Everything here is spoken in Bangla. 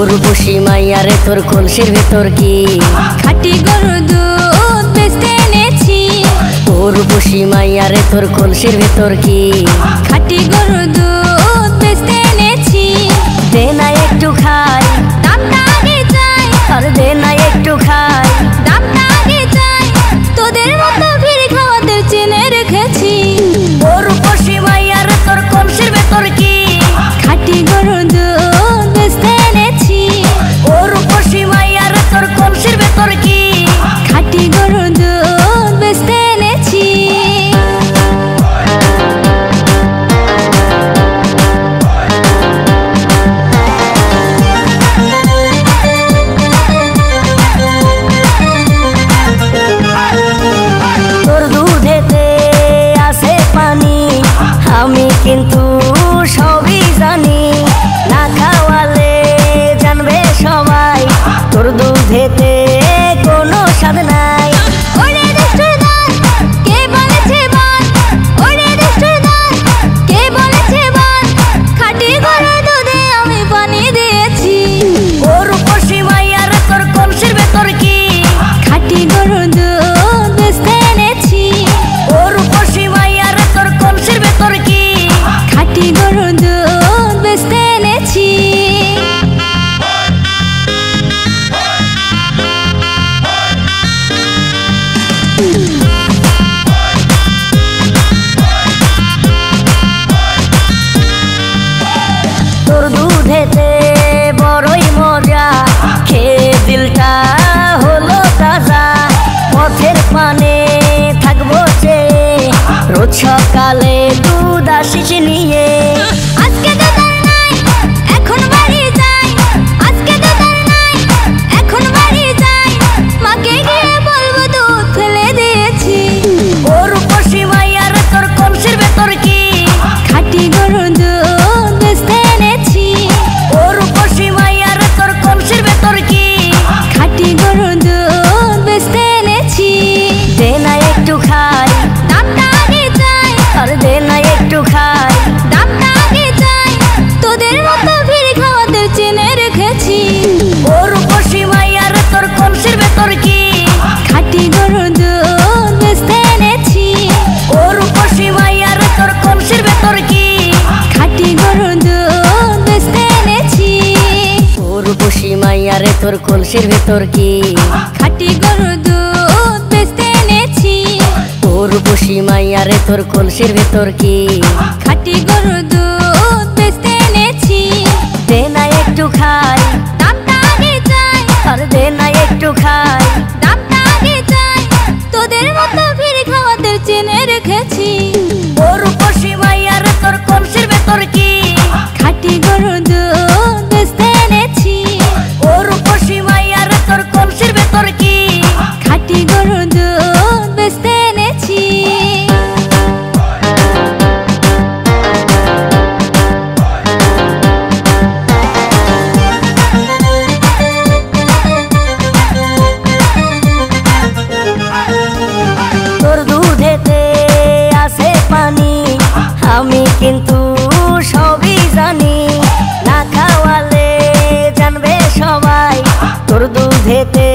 রূপসী মাইয়া রে তোর কলসির ভেতর কি খাঁটি গরুর দুধ বেচতে এনেছি। ও রূপসী মাইয়া রে তোর কলসির ভেতর কি খাঁটি গরুর দুধ বেচতে এনেছি। দে না একটু খাই, দামটা আগে চাই, আর দে না একটু খাই। দামটা আগে চাই, তোদের মতো ভিড় খাওয়াদের চেনে রেখেছি। ও রূপসী মাইয়া রে তোর কলসির ভেতর কি খাঁটি গরুর দুধ বেচতে এনেছি। ও রূপসী মাইয়া রে তোর কলসির ভেতর কি খাঁটি গরুর দুধ বেচতে এনেছি। তোর দুধেতে আছে পানি, আমি কিন্তু সবই জানি। না খাওয়ালে জানবে সবাই তোর দুধেতে কোনো স্বাদ নাই। ওরে দুষ্টুর দল, কে বলেছে বল? ওরে দুষ্টুর দল, কে বলেছে বল? খাঁটি গরুর দুধে আমি পানি দিয়েছি। ও রূপসী মাইয়া রে তোর কলসির ভেতর কি খাঁটি গরুর দুধ বেচতে এনেছি। ও রূপসী মাইয়া রে তোর কলসির ভেতর কি খাঁটি গরুর দুধ বেচতে এনেছি। তোর দুধেতে বড়ই মজা, খেয়ে দিলটা হলো তাজা। পথের পানে থাকবো চেয়ে, রোজ সকালে দুধ আসিস নিয়ে। আজকে তো তার নাই, এখন বাড়ি যাই। আজকে তো তার নাই, এখন বাড়ি যাই। মাকে গিয়ে বলবো দুধ ফেলে দিয়েছি। ও রূপসী মাইয়া রে তোর কলসির ভেতর কি খাঁটি গরুর দুধ বেচতে এনেছি। ও রূপসী মাইয়া রে তোর কলসির ভেতর কি খাঁটি গরুর দুধ বেচতে এনেছি। দে না একটু খাই, দামটা আগে চাই, আর দে না একটু খাই। দামটা আগে চাই, তোদের মতো ভিড় খাওয়াদের চেনে রেখেছি। ও রূপসী মাইয়া রে তোর কলসির ভেতর কি খাঁটি গরুর দুধ বেচতে এনেছি। ও রূপসী মাইয়া রে তোর কলসির ভেতর কি খাঁটি গরুর দুধ বেচতে এনেছি। ও রূপসী মাইয়া রে তোর কলসির ভেতর কি খাঁটি গরুর দুধ বেচতে এনেছি। ও রূপসী মাইয়া রে তোর কলসির ভেতর কি খাঁটি গরুর দুধ বেচতে এনেছি। দে না একটু খাই, দামটা আগে চাই, আর দে না একটু খাই। দামটা আগে চাই, তোদের মতো ভিড় খাওয়াদের চেনে রেখেছি। ও রূপসী মাইয়া রে তোর কলসির ভেতর কি খাঁটি গরুর দুধ বেচতে এনেছি। ও রূপসী মাইয়া রে তোর কলসির ভেতর কি খাঁটি গরুর দুধ বেচতে এনেছি। তোর দুধেতে আছে পানি, আমি কিন্তু সবই জানি। না খাওয়ালে জানবে সবাই তোর দুধেতে